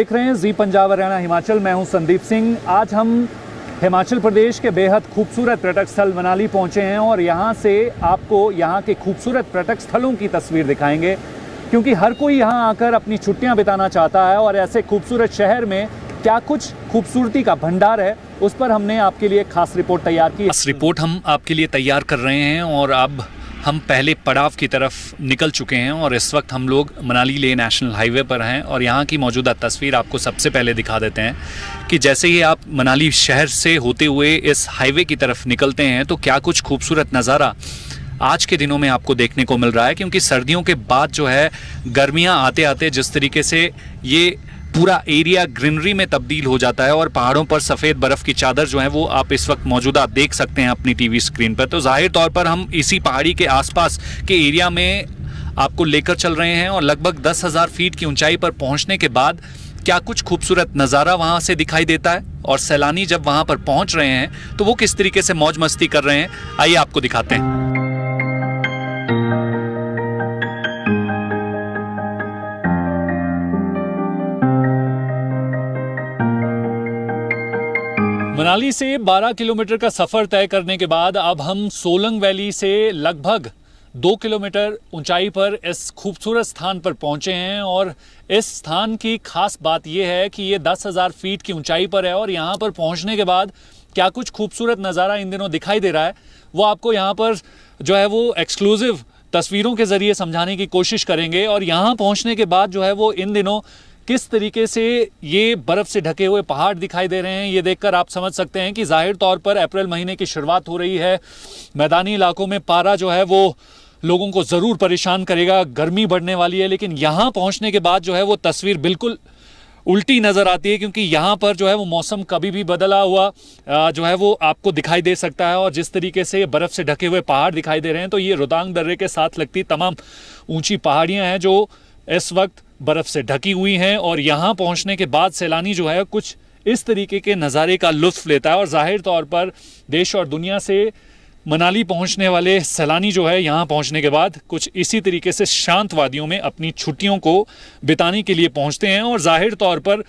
देख रहे हैं जी पंजाब हरियाणा हिमाचल। मैं हूं संदीप सिंह। आज हम हिमाचल प्रदेश के बेहद खूबसूरत पर्यटक स्थल मनाली पहुंचे हैं और यहां से आपको यहां के खूबसूरत पर्यटक स्थलों की तस्वीर दिखाएंगे, क्योंकि हर कोई यहां आकर अपनी छुट्टियां बिताना चाहता है और ऐसे खूबसूरत शहर में क्या कुछ खूबसूरती का भंडार है, उस पर हमने आपके लिए खास रिपोर्ट तैयार की। इस रिपोर्ट हम आपके लिए तैयार कर रहे हैं और अब हम पहले पड़ाव की तरफ निकल चुके हैं और इस वक्त हम लोग मनाली लेह नेशनल हाईवे पर हैं और यहाँ की मौजूदा तस्वीर आपको सबसे पहले दिखा देते हैं कि जैसे ही आप मनाली शहर से होते हुए इस हाईवे की तरफ निकलते हैं तो क्या कुछ खूबसूरत नज़ारा आज के दिनों में आपको देखने को मिल रहा है। क्योंकि सर्दियों के बाद जो है गर्मियाँ आते आते जिस तरीके से ये पूरा एरिया ग्रीनरी में तब्दील हो जाता है और पहाड़ों पर सफ़ेद बर्फ़ की चादर जो है वो आप इस वक्त मौजूदा देख सकते हैं अपनी टीवी स्क्रीन पर। तो जाहिर तौर पर हम इसी पहाड़ी के आसपास के एरिया में आपको लेकर चल रहे हैं और लगभग 10,000 फीट की ऊंचाई पर पहुंचने के बाद क्या कुछ खूबसूरत नज़ारा वहां से दिखाई देता है और सैलानी जब वहां पर पहुंच रहे हैं तो वो किस तरीके से मौज मस्ती कर रहे हैं, आइए आपको दिखाते हैं। मनाली से 12 किलोमीटर का सफ़र तय करने के बाद अब हम सोलंग वैली से लगभग 2 किलोमीटर ऊंचाई पर इस खूबसूरत स्थान पर पहुंचे हैं और इस स्थान की खास बात यह है कि ये 10,000 फीट की ऊंचाई पर है और यहाँ पर पहुंचने के बाद क्या कुछ खूबसूरत नज़ारा इन दिनों दिखाई दे रहा है वो आपको यहाँ पर जो है वो एक्सक्लूसिव तस्वीरों के ज़रिए समझाने की कोशिश करेंगे। और यहाँ पहुँचने के बाद जो है वो इन दिनों किस तरीके से ये बर्फ़ से ढके हुए पहाड़ दिखाई दे रहे हैं ये देखकर आप समझ सकते हैं कि जाहिर तौर पर अप्रैल महीने की शुरुआत हो रही है। मैदानी इलाकों में पारा जो है वो लोगों को ज़रूर परेशान करेगा, गर्मी बढ़ने वाली है, लेकिन यहाँ पहुँचने के बाद जो है वो तस्वीर बिल्कुल उल्टी नज़र आती है, क्योंकि यहाँ पर जो है वो मौसम कभी भी बदला हुआ जो है वो आपको दिखाई दे सकता है। और जिस तरीके से बर्फ़ से ढके हुए पहाड़ दिखाई दे रहे हैं तो ये रोहतांग दर्रे के साथ लगती तमाम ऊँची पहाड़ियाँ हैं जो इस वक्त बर्फ़ से ढकी हुई हैं और यहाँ पहुँचने के बाद सैलानी जो है कुछ इस तरीके के नज़ारे का लुत्फ़ लेता है। और जाहिर तौर पर देश और दुनिया से मनाली पहुँचने वाले सैलानी जो है यहाँ पहुँचने के बाद कुछ इसी तरीके से शांत वादियों में अपनी छुट्टियों को बिताने के लिए पहुँचते हैं। और जाहिर तौर पर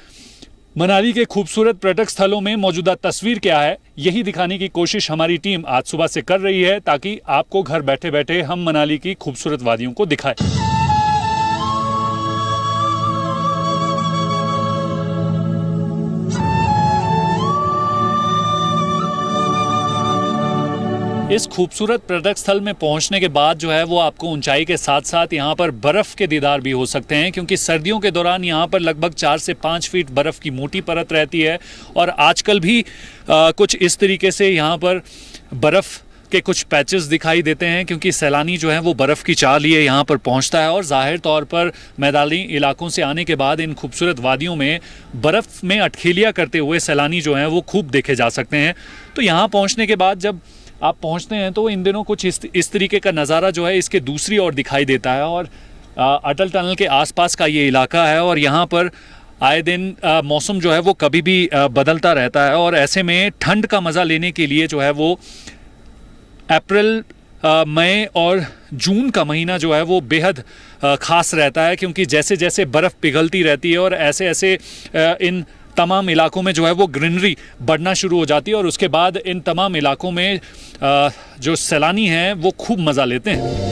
मनाली के खूबसूरत पर्यटक स्थलों में मौजूदा तस्वीर क्या है यही दिखाने की कोशिश हमारी टीम आज सुबह से कर रही है, ताकि आपको घर बैठे बैठे हम मनाली की खूबसूरत वादियों को दिखाएं। इस खूबसूरत पर्यटक स्थल में पहुंचने के बाद जो है वो आपको ऊंचाई के साथ साथ यहाँ पर बर्फ़ के दीदार भी हो सकते हैं, क्योंकि सर्दियों के दौरान यहाँ पर लगभग 4 से 5 फीट बर्फ़ की मोटी परत रहती है। और आजकल भी कुछ इस तरीके से यहाँ पर बर्फ़ के कुछ पैचेस दिखाई देते हैं, क्योंकि सैलानी जो है वो बर्फ़ की चाह लिए यहाँ पर पहुँचता है। और जाहिर तौर पर मैदानी इलाकों से आने के बाद इन खूबसूरत वादियों में बर्फ़ में अटखेलियाँ करते हुए सैलानी जो हैं वो खूब देखे जा सकते हैं। तो यहाँ पहुँचने के बाद जब आप पहुंचते हैं तो इन दिनों कुछ इस तरीके का नज़ारा जो है इसके दूसरी ओर दिखाई देता है। और अटल टनल के आसपास का ये इलाका है और यहाँ पर आए दिन मौसम जो है वो कभी भी बदलता रहता है। और ऐसे में ठंड का मज़ा लेने के लिए जो है वो अप्रैल मई और जून का महीना जो है वो बेहद ख़ास रहता है, क्योंकि जैसे जैसे बर्फ़ पिघलती रहती है और ऐसे ऐसे इन तमाम इलाकों में जो है वो ग्रीनरी बढ़ना शुरू हो जाती है और उसके बाद इन तमाम इलाकों में जो सैलानी हैं वो खूब मज़ा लेते हैं।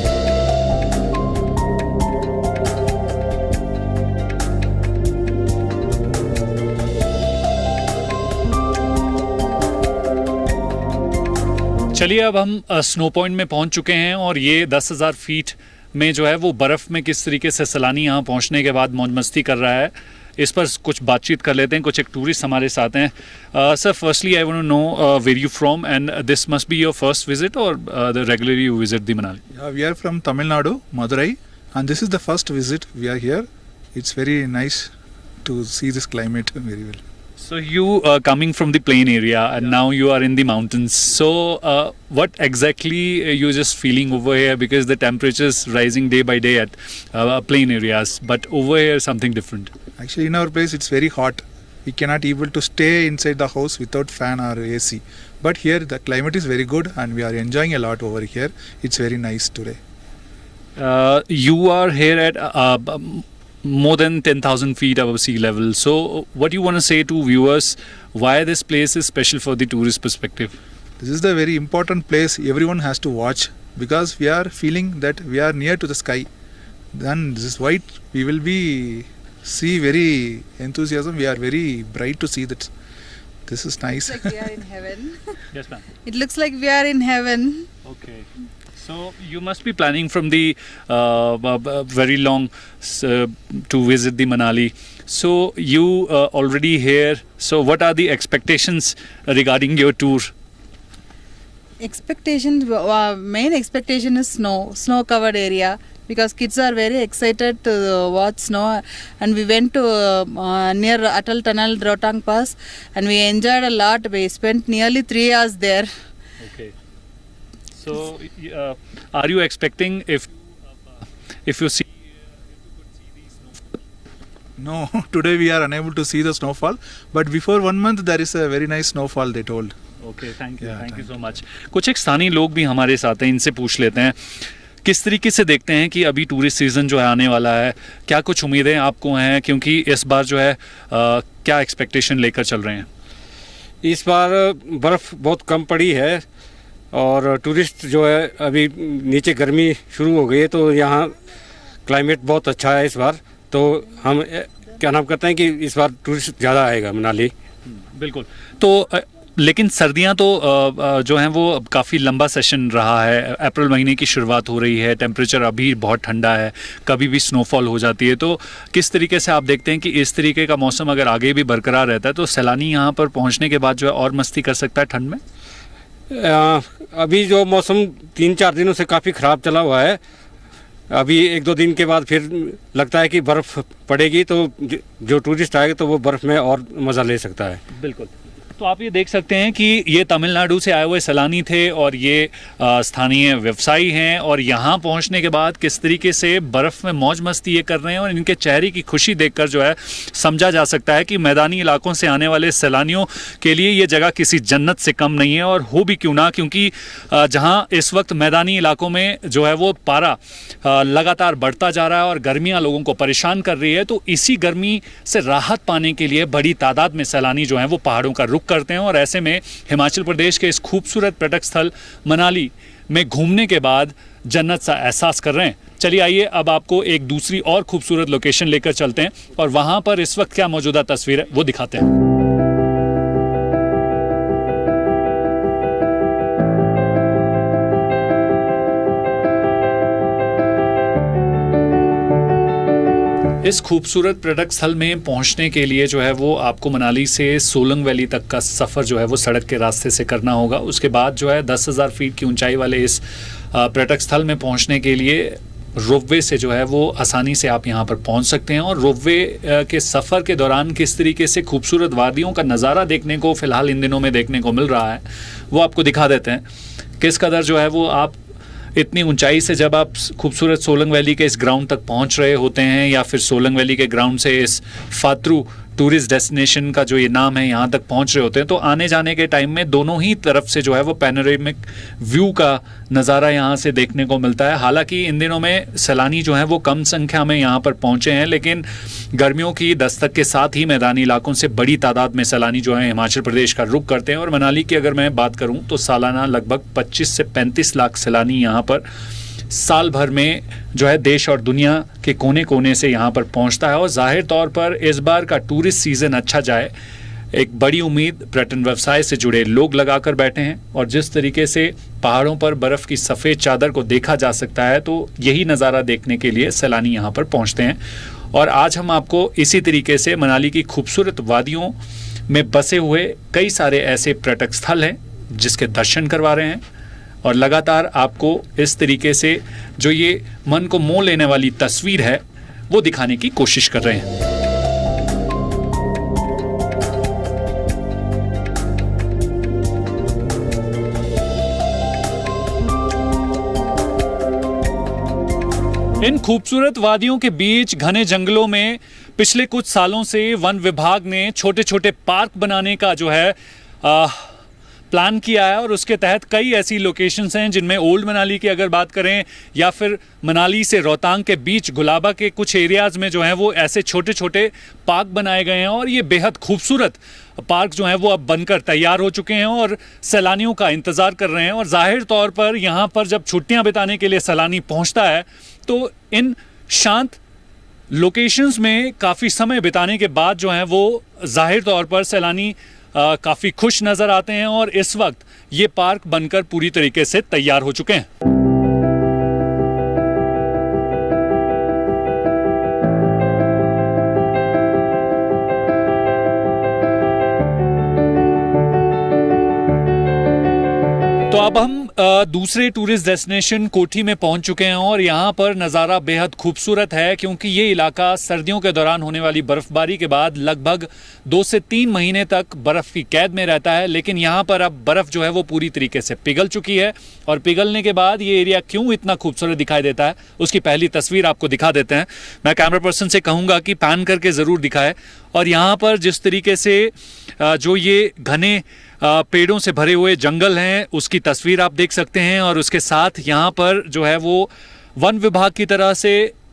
चलिए अब हम स्नो पॉइंट में पहुंच चुके हैं और ये 10,000 फीट में जो है वो बर्फ़ में किस तरीके से सैलानी यहाँ पहुंचने के बाद मौज मस्ती कर रहा है इस पर कुछ बातचीत कर लेते हैं। कुछ एक टूरिस्ट हमारे साथ हैं। Sir, firstly I want to know where you from and this must be your first visit और the regularly you visit the Manali? We are from Tamil Nadu, Madurai, and this is the first visit we are here. It's very nice to see this climate very well. So you are coming from the plain area and now you are in the mountains. So what exactly you're just feeling over here, because the temperature is rising day by day at plain areas, but over here something different? Actually, in our place it's very hot. We cannot able to stay inside the house without fan or AC. But here the climate is very good and we are enjoying a lot over here. It's very nice today. You are here at more than 10,000 feet above sea level. So, what do you want to say to viewers? Why this place is special for the tourist perspective? This is the very important place everyone has to watch because we are feeling that we are near to the sky. Then this is why we will be see very enthusiasm. We are very bright to see that. This is nice. Like we are in heaven. Yes, ma'am. It looks like we are in heaven. Okay. So you must be planning from the very long to visit the Manali. So you already here. So what are the expectations regarding your tour? Expectations, main expectation is snow covered area, because kids are very excited to watch snow. And we went to near Atal Tunnel, Rohtang Pass, and we enjoyed a lot. We spent nearly 3 hours there. Okay. So are you expecting if you see? No, today we are unable to see the snowfall. But before 1 month there is a very nice snowfall, they told. Okay thank you Yeah, so much. कुछ एक स्थानीय लोग भी हमारे साथ हैं, इनसे पूछ लेते हैं किस तरीके से देखते हैं कि अभी टूरिस्ट सीज़न जो है आने वाला है, क्या कुछ उम्मीदें आपको हैं, क्योंकि इस बार जो है क्या एक्सपेक्टेशन लेकर चल रहे हैं? इस बार बर्फ़ बहुत कम पड़ी है और टूरिस्ट जो है अभी नीचे गर्मी शुरू हो गई है, तो यहाँ क्लाइमेट बहुत अच्छा है इस बार। तो हम क्या नाम करते हैं कि इस बार टूरिस्ट ज़्यादा आएगा मनाली। बिल्कुल। तो लेकिन सर्दियां तो जो हैं वो काफ़ी लंबा सेशन रहा है, अप्रैल महीने की शुरुआत हो रही है, टेम्परेचर अभी बहुत ठंडा है, कभी भी स्नोफॉल हो जाती है। तो किस तरीके से आप देखते हैं कि इस तरीके का मौसम अगर आगे भी बरकरार रहता है तो सैलानी यहाँ पर पहुँचने के बाद जो है और मस्ती कर सकता है ठंड में? अभी जो मौसम 3-4 दिनों से काफ़ी ख़राब चला हुआ है, अभी 1-2 दिन के बाद फिर लगता है कि बर्फ़ पड़ेगी तो जो टूरिस्ट आएगा तो वो बर्फ़ में और मज़ा ले सकता है। बिल्कुल। तो आप ये देख सकते हैं कि ये तमिलनाडु से आए हुए सैलानी थे और ये स्थानीय व्यवसायी हैं, और यहाँ पहुँचने के बाद किस तरीके से बर्फ़ में मौज मस्ती ये कर रहे हैं और इनके चेहरे की खुशी देखकर जो है समझा जा सकता है कि मैदानी इलाकों से आने वाले सैलानियों के लिए ये जगह किसी जन्नत से कम नहीं है, और हो भी क्यों ना, क्योंकि जहाँ इस वक्त मैदानी इलाकों में जो है वो पारा लगातार बढ़ता जा रहा है और गर्मियाँ लोगों को परेशान कर रही है। तो इसी गर्मी से राहत पाने के लिए बड़ी तादाद में सैलानी जो हैं वो पहाड़ों का रुख करते हैं, और ऐसे में हिमाचल प्रदेश के इस खूबसूरत पर्यटक स्थल मनाली में घूमने के बाद जन्नत सा एहसास कर रहे हैं। चलिए आइए अब आपको एक दूसरी और खूबसूरत लोकेशन लेकर चलते हैं और वहां पर इस वक्त क्या मौजूदा तस्वीर है वो दिखाते हैं। इस खूबसूरत पर्यटक स्थल में पहुंचने के लिए जो है वो आपको मनाली से सोलंग वैली तक का सफ़र जो है वो सड़क के रास्ते से करना होगा। उसके बाद जो है 10,000 फीट की ऊंचाई वाले इस पर्यटक स्थल में पहुंचने के लिए रोपवे से जो है वो आसानी से आप यहां पर पहुंच सकते हैं। और रोपवे के सफ़र के दौरान किस तरीके से खूबसूरत वादियों का नज़ारा देखने को फ़िलहाल इन दिनों में देखने को मिल रहा है वो आपको दिखा देते हैं। किस कदर जो है वो आप इतनी ऊंचाई से जब आप खूबसूरत सोलंग वैली के इस ग्राउंड तक पहुंच रहे होते हैं, या फिर सोलंग वैली के ग्राउंड से इस फात्रू टूरिस्ट डेस्टिनेशन का जो ये नाम है यहाँ तक पहुँच रहे होते हैं, तो आने जाने के टाइम में दोनों ही तरफ से जो है वो पैनोरेमिक व्यू का नज़ारा यहाँ से देखने को मिलता है। हालांकि इन दिनों में सैलानी जो हैं वो कम संख्या में यहाँ पर पहुँचे हैं, लेकिन गर्मियों की दस्तक के साथ ही मैदानी इलाकों से बड़ी तादाद में सैलानी जो हैं हिमाचल प्रदेश का रुख करते हैं। और मनाली की अगर मैं बात करूँ तो सालाना लगभग 25 से 35 लाख सैलानी यहाँ पर साल भर में जो है देश और दुनिया के कोने कोने से यहाँ पर पहुँचता है। और जाहिर तौर पर इस बार का टूरिस्ट सीज़न अच्छा जाए, एक बड़ी उम्मीद पर्यटन व्यवसाय से जुड़े लोग लगाकर बैठे हैं। और जिस तरीके से पहाड़ों पर बर्फ़ की सफ़ेद चादर को देखा जा सकता है, तो यही नज़ारा देखने के लिए सैलानी यहाँ पर पहुँचते हैं। और आज हम आपको इसी तरीके से मनाली की खूबसूरत वादियों में बसे हुए कई सारे ऐसे पर्यटक स्थल हैं जिसके दर्शन करवा रहे हैं, और लगातार आपको इस तरीके से जो ये मन को मोह लेने वाली तस्वीर है वो दिखाने की कोशिश कर रहे हैं। इन खूबसूरत वादियों के बीच घने जंगलों में पिछले कुछ सालों से वन विभाग ने छोटे छोटे पार्क बनाने का जो है प्लान किया है और उसके तहत कई ऐसी लोकेशंस हैं जिनमें ओल्ड मनाली की अगर बात करें या फिर मनाली से रोहतांग के बीच गुलाबा के कुछ एरियाज़ में जो है वो ऐसे छोटे छोटे पार्क बनाए गए हैं और ये बेहद खूबसूरत पार्क जो हैं वो अब बनकर तैयार हो चुके हैं और सैलानियों का इंतज़ार कर रहे हैं। और जाहिर तौर पर यहाँ पर जब छुट्टियाँ बिताने के लिए सैलानी पहुँचता है तो इन शांत लोकेशंस में काफ़ी समय बिताने के बाद जो है वो जाहिर तौर पर सैलानी काफ़ी खुश नज़र आते हैं और इस वक्त ये पार्क बनकर पूरी तरीके से तैयार हो चुके हैं। तो अब हम दूसरे टूरिस्ट डेस्टिनेशन कोठी में पहुंच चुके हैं और यहाँ पर नज़ारा बेहद खूबसूरत है क्योंकि ये इलाका सर्दियों के दौरान होने वाली बर्फ़बारी के बाद लगभग 2 से 3 महीने तक बर्फ़ की कैद में रहता है। लेकिन यहाँ पर अब बर्फ़ जो है वो पूरी तरीके से पिघल चुकी है और पिघलने के बाद ये एरिया क्यों इतना खूबसूरत दिखाई देता है उसकी पहली तस्वीर आपको दिखा देते हैं। मैं कैमरा पर्सन से कहूँगा कि पैन करके ज़रूर दिखाए। और यहाँ पर जिस तरीके से जो ये घने पेड़ों से भरे हुए जंगल हैं उसकी तस्वीर आप देख सकते हैं और उसके साथ यहाँ पर जो है वो वन विभाग की तरह से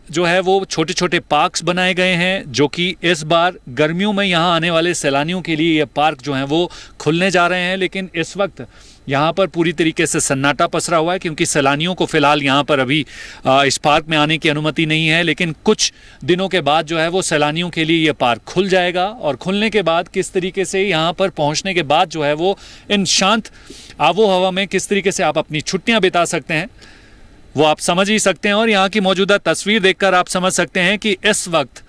जो है वो छोटे छोटे पार्क्स बनाए गए हैं जो कि इस बार गर्मियों में यहाँ आने वाले सैलानियों के लिए ये पार्क जो हैं वो खुलने जा रहे हैं। लेकिन इस वक्त यहाँ पर पूरी तरीके से सन्नाटा पसरा हुआ है क्योंकि सैलानियों को फ़िलहाल यहाँ पर अभी इस पार्क में आने की अनुमति नहीं है। लेकिन कुछ दिनों के बाद जो है वो सैलानियों के लिए ये पार्क खुल जाएगा और खुलने के बाद किस तरीके से यहाँ पर पहुँचने के बाद जो है वो इन शांत आबो हवा में किस तरीके से आप अपनी छुट्टियाँ बिता सकते हैं वो आप समझ ही सकते हैं। और यहाँ की मौजूदा तस्वीर देखकर आप समझ सकते हैं कि इस वक्त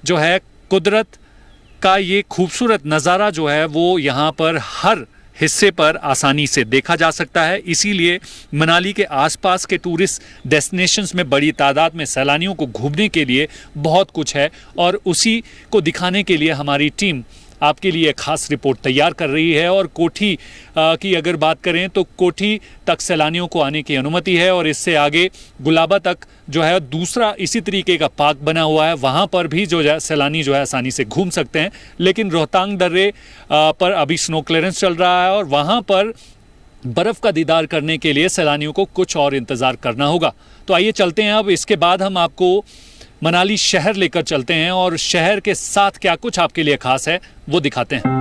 जो है कुदरत का ये खूबसूरत नज़ारा जो है वो यहाँ पर हर हिस्से पर आसानी से देखा जा सकता है। इसीलिए मनाली के आसपास के टूरिस्ट डेस्टिनेशंस में बड़ी तादाद में सैलानियों को घूमने के लिए बहुत कुछ है और उसी को दिखाने के लिए हमारी टीम आपके लिए खास रिपोर्ट तैयार कर रही है। और कोठी की अगर बात करें तो कोठी तक सैलानियों को आने की अनुमति है और इससे आगे गुलाबा तक जो है दूसरा इसी तरीके का पार्क बना हुआ है, वहाँ पर भी जो है सैलानी जो है आसानी से घूम सकते हैं। लेकिन रोहतांग दर्रे पर अभी स्नो क्लियरेंस चल रहा है और वहाँ पर बर्फ़ का दीदार करने के लिए सैलानियों को कुछ और इंतज़ार करना होगा। तो आइए चलते हैं अब इसके बाद हम आपको मनाली शहर लेकर चलते हैं और शहर के साथ क्या कुछ आपके लिए खास है वो दिखाते हैं।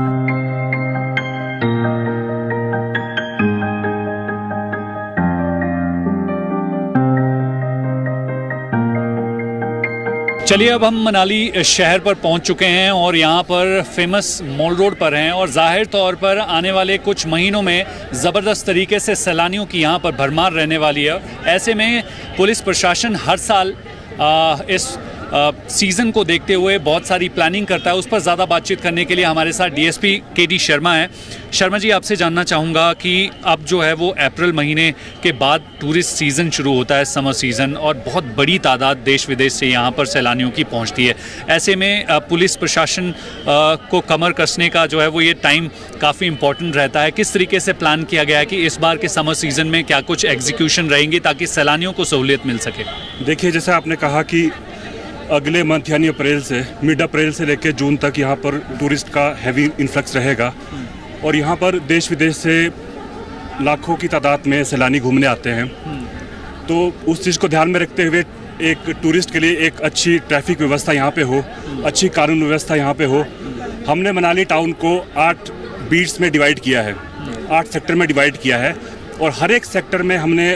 चलिए अब हम मनाली शहर पर पहुंच चुके हैं और यहाँ पर फेमस मॉल रोड पर हैं और जाहिर तौर पर आने वाले कुछ महीनों में ज़बरदस्त तरीके से सैलानियों की यहाँ पर भरमार रहने वाली है। ऐसे में पुलिस प्रशासन हर साल इस सीज़न को देखते हुए बहुत सारी प्लानिंग करता है। उस पर ज़्यादा बातचीत करने के लिए हमारे साथ डीएसपी केडी शर्मा हैं। शर्मा जी, आपसे जानना चाहूँगा कि अब जो है वो अप्रैल महीने के बाद टूरिस्ट सीज़न शुरू होता है, समर सीज़न, और बहुत बड़ी तादाद देश विदेश से यहाँ पर सैलानियों की पहुँचती है। ऐसे में पुलिस प्रशासन को कमर कसने का जो है वो ये टाइम काफ़ी इम्पोर्टेंट रहता है। किस तरीके से प्लान किया गया है कि इस बार के समर सीज़न में क्या कुछ एग्जीक्यूशन रहेंगी ताकि सैलानियों को सहूलियत मिल सके? देखिए, जैसा आपने कहा कि अगले मंथ यानी अप्रैल से मिड अप्रैल से लेकर जून तक यहाँ पर टूरिस्ट का हैवी इन्फ्लक्स रहेगा और यहाँ पर देश विदेश से लाखों की तादाद में सैलानी घूमने आते हैं। तो उस चीज़ को ध्यान में रखते हुए एक टूरिस्ट के लिए एक अच्छी ट्रैफिक व्यवस्था यहाँ पे हो, अच्छी कानून व्यवस्था यहाँ पे हो। हमने मनाली टाउन को 8 बीट्स में डिवाइड किया है, 8 सेक्टर में डिवाइड किया है और हर एक सेक्टर में हमने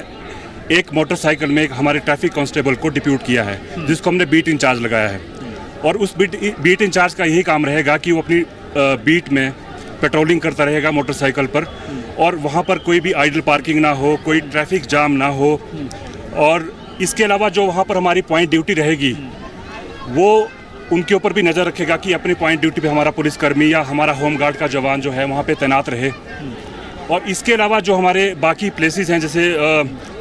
एक मोटरसाइकिल में एक हमारे ट्रैफिक कांस्टेबल को डिप्यूट किया है जिसको हमने बीट इंचार्ज लगाया है। और उस बीट इंचार्ज का यही काम रहेगा कि वो अपनी बीट में पेट्रोलिंग करता रहेगा मोटरसाइकिल पर और वहाँ पर कोई भी आइडल पार्किंग ना हो, कोई ट्रैफिक जाम ना हो। और इसके अलावा जो वहाँ पर हमारी पॉइंट ड्यूटी रहेगी वो उनके ऊपर भी नज़र रखेगा कि अपनी पॉइंट ड्यूटी पे हमारा पुलिसकर्मी या हमारा होमगार्ड का जवान जो है वहाँ पे तैनात रहे। और इसके अलावा जो हमारे बाकी प्लेसेस हैं जैसे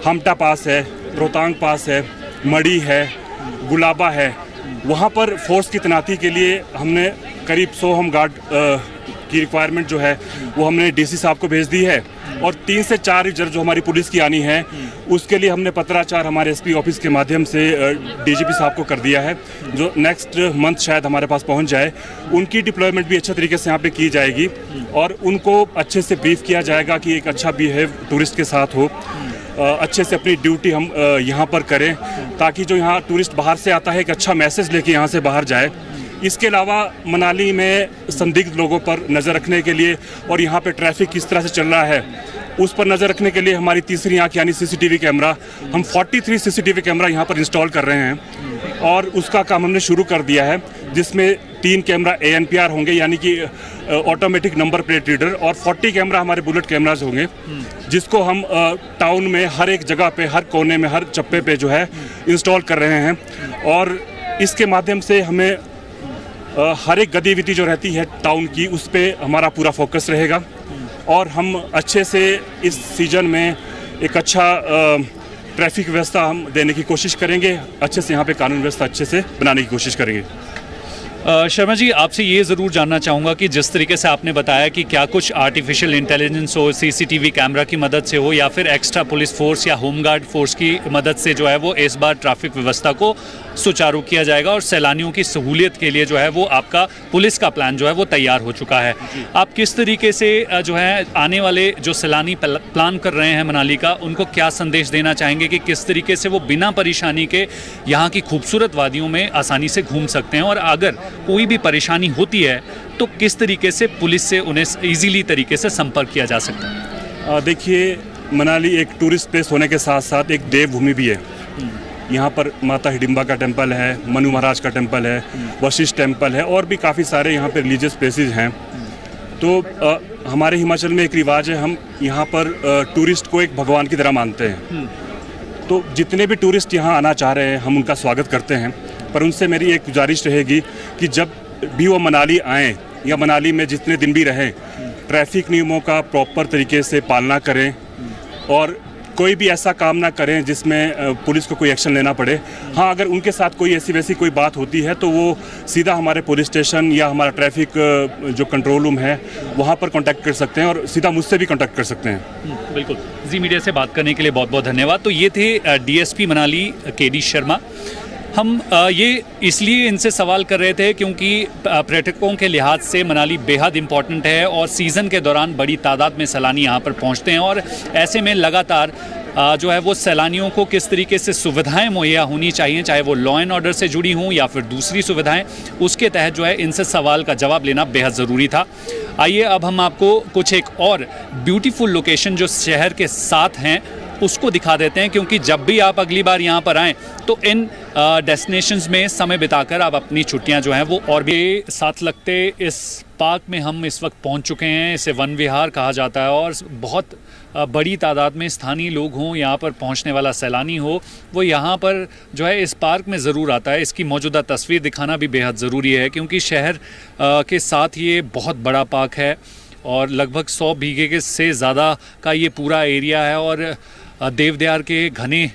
हमटा पास है, रोहतांग पास है, मड़ी है, गुलाबा है, वहाँ पर फोर्स की तैनाती के लिए हमने करीब 100 होमगार्ड की रिक्वायरमेंट जो है वो हमने डीसी साहब को भेज दी है, और 3 से 4 रिजर्व जो हमारी पुलिस की आनी है उसके लिए हमने पत्राचार हमारे एसपी ऑफिस के माध्यम से डीजीपी साहब को कर दिया है, जो नेक्स्ट मंथ शायद हमारे पास पहुंच जाए। उनकी डिप्लॉयमेंट भी अच्छे तरीके से यहाँ पे की जाएगी और उनको अच्छे से ब्रीफ किया जाएगा कि एक अच्छा बिहेव टूरिस्ट के साथ हो, अच्छे से अपनी ड्यूटी हम यहाँ पर करें, ताकि जो यहाँ टूरिस्ट बाहर से आता है एक अच्छा मैसेज लेके यहाँ से बाहर जाए। इसके अलावा मनाली में संदिग्ध लोगों पर नज़र रखने के लिए और यहाँ पे ट्रैफिक किस तरह से चल रहा है उस पर नज़र रखने के लिए हमारी तीसरी आँख यानी सीसीटीवी कैमरा, हम 43 सीसीटीवी कैमरा यहाँ पर इंस्टॉल कर रहे हैं और उसका काम हमने शुरू कर दिया है, जिसमें 3 कैमरा ANPR होंगे यानी कि ऑटोमेटिक नंबर प्लेट रीडर, और 40 कैमरा हमारे बुलेट कैमराज होंगे, जिसको हम टाउन में हर एक जगह पे, हर कोने में, हर चप्पे पे जो है इंस्टॉल कर रहे हैं। और इसके माध्यम से हमें हर एक गतिविधि जो रहती है टाउन की उस पर हमारा पूरा फोकस रहेगा और हम अच्छे से इस सीज़न में एक अच्छा ट्रैफिक व्यवस्था हम देने की कोशिश करेंगे, अच्छे से यहाँ पे कानून व्यवस्था अच्छे से बनाने की कोशिश करेंगे। शर्मा जी, आपसे ये ज़रूर जानना चाहूँगा कि जिस तरीके से आपने बताया कि क्या कुछ आर्टिफिशियल इंटेलिजेंस हो, सीसीटीवी कैमरा की मदद से हो या फिर एक्स्ट्रा पुलिस फोर्स या होमगार्ड फोर्स की मदद से जो है वो इस बार ट्रैफिक व्यवस्था को सुचारू किया जाएगा और सैलानियों की सहूलियत के लिए जो है वो आपका पुलिस का प्लान जो है वो तैयार हो चुका है। आप किस तरीके से जो है आने वाले जो सैलानी प्लान कर रहे हैं मनाली का, उनको क्या संदेश देना चाहेंगे कि किस तरीके से वो बिना परेशानी के यहाँ की खूबसूरत वादियों में आसानी से घूम सकते हैं, और अगर कोई भी परेशानी होती है तो किस तरीके से पुलिस से उन्हें ईजीली तरीके से संपर्क किया जा सकता है? देखिए, मनाली एक टूरिस्ट प्लेस होने के साथ साथ एक देवभूमि भी है। यहाँ पर माता हिडिंबा का टेंपल है, मनु महाराज का टेंपल है, वशिष्ठ टेंपल है और भी काफ़ी सारे यहाँ पे रिलीजियस प्लेसेस हैं। तो हमारे हिमाचल में एक रिवाज है, हम यहाँ पर टूरिस्ट को एक भगवान की तरह मानते हैं। तो जितने भी टूरिस्ट यहाँ आना चाह रहे हैं हम उनका स्वागत करते हैं, पर उनसे मेरी एक गुजारिश रहेगी कि जब भी वो मनाली आएँ या मनाली में जितने दिन भी रहें, ट्रैफिक नियमों का प्रॉपर तरीके से पालना करें और कोई भी ऐसा काम ना करें जिसमें पुलिस को कोई एक्शन लेना पड़े। हाँ, अगर उनके साथ कोई ऐसी वैसी कोई बात होती है तो वो सीधा हमारे पुलिस स्टेशन या हमारा ट्रैफिक जो कंट्रोल रूम है वहाँ पर कांटेक्ट कर सकते हैं और सीधा मुझसे भी कांटेक्ट कर सकते हैं। बिल्कुल। जी मीडिया से बात करने के लिए बहुत बहुत धन्यवाद। तो ये थे DSP मनाली KD शर्मा। हम ये इसलिए इनसे सवाल कर रहे थे क्योंकि पर्यटकों के लिहाज से मनाली बेहद इम्पॉर्टेंट है और सीज़न के दौरान बड़ी तादाद में सैलानी यहाँ पर पहुँचते हैं, और ऐसे में लगातार जो है वो सैलानियों को किस तरीके से सुविधाएं मुहैया होनी चाहिए, चाहे वो लॉ एंड ऑर्डर से जुड़ी हों या फिर दूसरी सुविधाएं, उसके तहत जो है इनसे सवाल का जवाब लेना बेहद ज़रूरी था। आइए अब हम आपको कुछ एक और ब्यूटीफुल लोकेशन जो शहर के साथ हैं उसको दिखा देते हैं, क्योंकि जब भी आप अगली बार यहाँ पर आएँ तो इन डेस्टिनेशंस में समय बिताकर आप अपनी छुट्टियाँ जो हैं वो और भी साथ लगते इस पार्क में हम इस वक्त पहुँच चुके हैं। इसे वन विहार कहा जाता है और बहुत बड़ी तादाद में स्थानीय लोग हों, यहाँ पर पहुँचने वाला सैलानी हो, वो यहाँ पर जो है इस पार्क में ज़रूर आता है। इसकी मौजूदा तस्वीर दिखाना भी बेहद ज़रूरी है क्योंकि शहर के साथ ये बहुत बड़ा पार्क है और लगभग 100 बीघे के से ज़्यादा का ये पूरा एरिया है और देवदार के घने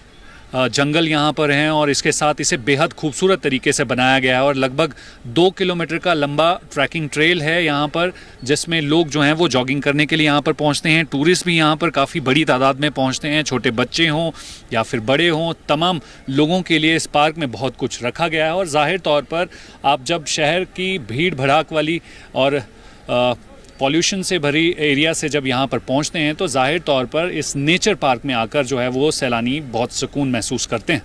जंगल यहाँ पर हैं और इसके साथ इसे बेहद खूबसूरत तरीके से बनाया गया है और लगभग 2 किलोमीटर का लंबा ट्रैकिंग ट्रेल है यहाँ पर, जिसमें लोग जो हैं वो जॉगिंग करने के लिए यहाँ पर पहुँचते हैं। टूरिस्ट भी यहाँ पर काफ़ी बड़ी तादाद में पहुँचते हैं, छोटे बच्चे हों या फिर बड़े हों, तमाम लोगों के लिए इस पार्क में बहुत कुछ रखा गया है। और ज़ाहिर तौर पर आप जब शहर की भीड़ भड़ाक वाली और पॉल्यूशन से भरी एरिया से जब यहाँ पर पहुँचते हैं तो जाहिर तौर पर इस नेचर पार्क में आकर जो है वो सैलानी बहुत सुकून महसूस करते हैं।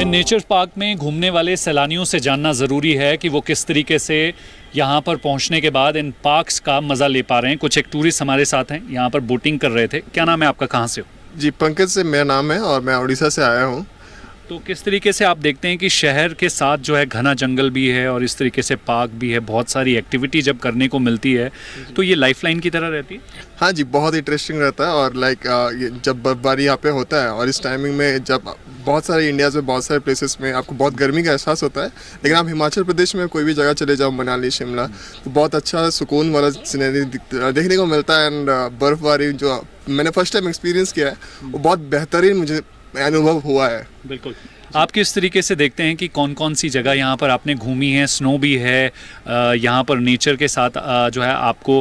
इन नेचर पार्क में घूमने वाले सैलानियों से जानना ज़रूरी है कि वो किस तरीके से यहाँ पर पहुँचने के बाद इन पार्क्स का मज़ा ले पा रहे हैं। कुछ एक टूरिस्ट हमारे साथ हैं, यहाँ पर बोटिंग कर रहे थे। क्या नाम है आपका, कहाँ से हो? जी, पंकज से मेरा नाम है और मैं उड़ीसा से आया हूँ। तो किस तरीके से आप देखते हैं कि शहर के साथ जो है घना जंगल भी है और इस तरीके से पार्क भी है, बहुत सारी एक्टिविटी जब करने को मिलती है तो ये लाइफलाइन की तरह रहती है? हाँ जी, बहुत इंटरेस्टिंग रहता है और जब बर्फबारी यहाँ पे होता है और इस टाइमिंग में जब बहुत सारे इंडिया में बहुत सारे प्लेसेस में आपको बहुत गर्मी का एहसास होता है, लेकिन आप हिमाचल प्रदेश में कोई भी जगह चले जाओ, मनाली, शिमला, तो बहुत अच्छा सुकून वाला सीनरी देखने को मिलता है। एंड बर्फबारी जो मैंने फर्स्ट टाइम एक्सपीरियंस किया है वो बहुत बेहतरीन मुझे अनुभव हुआ है। बिल्कुल। आप किस तरीके से देखते हैं कि कौन कौन सी जगह यहाँ पर आपने घूमी है, स्नो भी है, यहाँ पर नेचर के साथ जो है आपको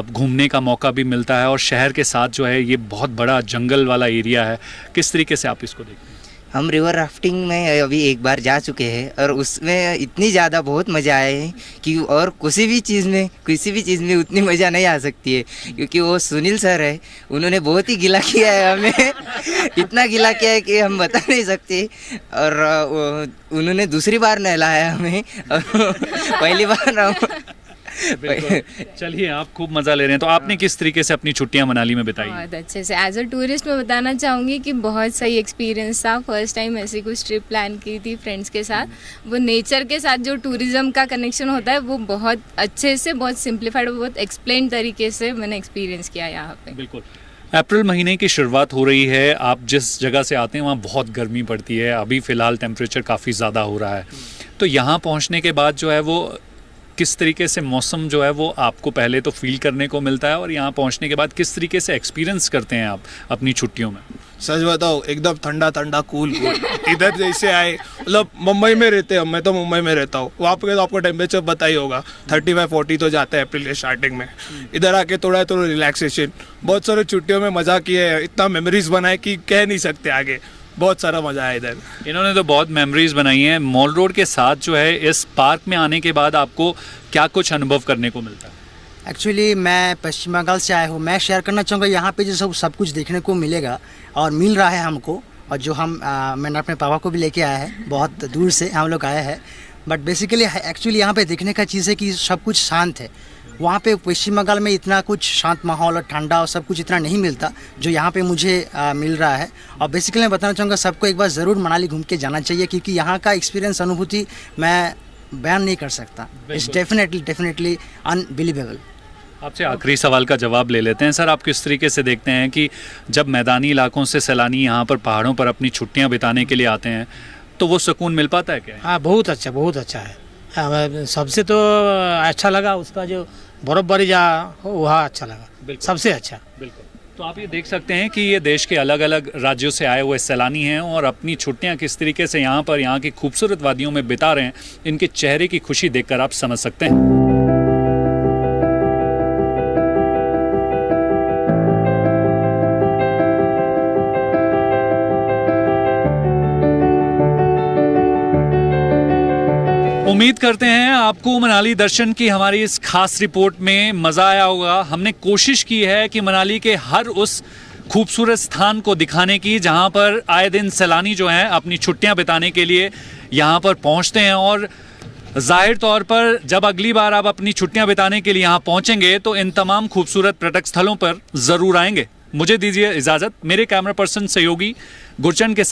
घूमने का मौका भी मिलता है और शहर के साथ जो है ये बहुत बड़ा जंगल वाला एरिया है, किस तरीके से आप इसको देखते हैं? हम रिवर राफ्टिंग में अभी एक बार जा चुके हैं और उसमें इतनी ज़्यादा बहुत मज़ा आया है कि और किसी भी चीज़ में उतनी मज़ा नहीं आ सकती है, क्योंकि वो सुनील सर है, उन्होंने बहुत ही गिला किया है हमें इतना गिला किया है कि हम बता नहीं सकते। और उन्होंने दूसरी बार नहलाया हमें पहली बार हम चलिए, आप खूब मज़ा ले रहे हैं, तो आपने किस तरीके से अपनी छुट्टियां मनाली में बिताई? बहुत अच्छे से। एज अ टूरिस्ट मैं बताना चाहूँगी कि बहुत सही एक्सपीरियंस था। फर्स्ट टाइम ऐसी कुछ ट्रिप प्लान की थी फ्रेंड्स के साथ। वो नेचर के साथ जो टूरिज़्म का कनेक्शन होता है वो बहुत अच्छे से, बहुत सिंप्लीफाइड, बहुत एक्सप्लेन तरीके से मैंने एक्सपीरियंस किया यहाँ पे। बिल्कुल। अप्रैल महीने की शुरुआत हो रही है, आप जिस जगह से आते हैं वहाँ बहुत गर्मी पड़ती है, अभी फ़िलहाल टेम्परेचर काफ़ी ज़्यादा हो रहा है, तो यहाँ पहुँचने के बाद जो है वो किस तरीके से मौसम जो है वो आपको पहले तो फील करने को मिलता है और यहाँ पहुँचने के बाद किस तरीके से एक्सपीरियंस करते हैं आप अपनी छुट्टियों में? सच बताओ, एकदम ठंडा ठंडा कूल इधर जैसे आए, मतलब मुंबई में रहते हैं, मैं तो मुंबई में रहता हूँ, वहाँ पे तो आपको टेम्परेचर पता ही होगा 35-40 तो जाता है अप्रैल के स्टार्टिंग में। इधर आके थोड़ा रिलैक्सेशन, बहुत सारे छुट्टियों में मज़ा किए हैं, इतना मेमोरीज बनाए कि कह नहीं सकते आगे, बहुत सारा मज़ा आया इधर। इन्होंने तो बहुत मेमोरीज बनाई हैं। मॉल रोड के साथ जो है इस पार्क में आने के बाद आपको क्या कुछ अनुभव करने को मिलता है? एक्चुअली मैं पश्चिम बंगाल से आया हूँ, मैं शेयर करना चाहूँगा यहाँ पे जो सब कुछ देखने को मिलेगा और मिल रहा है हमको, और जो मैंने अपने पापा को भी लेके आया है, बहुत दूर से हम लोग आए हैं, बट बेसिकली एक्चुअली यहाँ पे देखने का चीज़ है कि सब कुछ शांत है। वहाँ पे पश्चिम बंगाल में इतना कुछ शांत माहौल और ठंडा और सब कुछ इतना नहीं मिलता जो यहाँ पे मुझे मिल रहा है। और बेसिकली मैं बताना चाहूँगा सबको एक बार ज़रूर मनाली घूम के जाना चाहिए, क्योंकि यहाँ का एक्सपीरियंस, अनुभूति मैं बयान नहीं कर सकता। It's definitely unbelievable. आपसे आखिरी सवाल का जवाब ले लेते हैं। सर, आप किस तरीके से देखते हैं कि जब मैदानी इलाकों से सैलानी यहाँ पर पहाड़ों पर अपनी छुट्टियाँ बिताने के लिए आते हैं तो वो सुकून मिल पाता है क्या? हाँ, बहुत अच्छा है। सबसे तो अच्छा लगा उसका जो बर्फबारी जहाँ हो वहाँ अच्छा लगा, सबसे अच्छा। बिल्कुल। तो आप ये देख सकते हैं कि ये देश के अलग अलग राज्यों से आए हुए सैलानी हैं और अपनी छुट्टियां किस तरीके से यहाँ पर, यहाँ की खूबसूरत वादियों में बिता रहे हैं। इनके चेहरे की खुशी देखकर आप समझ सकते हैं। उम्मीद करते हैं आपको मनाली दर्शन की हमारी इस खास रिपोर्ट में मज़ा आया होगा। हमने कोशिश की है कि मनाली के हर उस खूबसूरत स्थान को दिखाने की जहां पर आए दिन सैलानी जो हैं अपनी छुट्टियां बिताने के लिए यहां पर पहुंचते हैं, और जाहिर तौर पर जब अगली बार आप अपनी छुट्टियां बिताने के लिए यहां पहुंचेंगे तो इन तमाम खूबसूरत पर्यटक स्थलों पर ज़रूर आएंगे। मुझे दीजिए इजाज़त। मेरे कैमरा पर्सन सहयोगी गुरचंद के साथ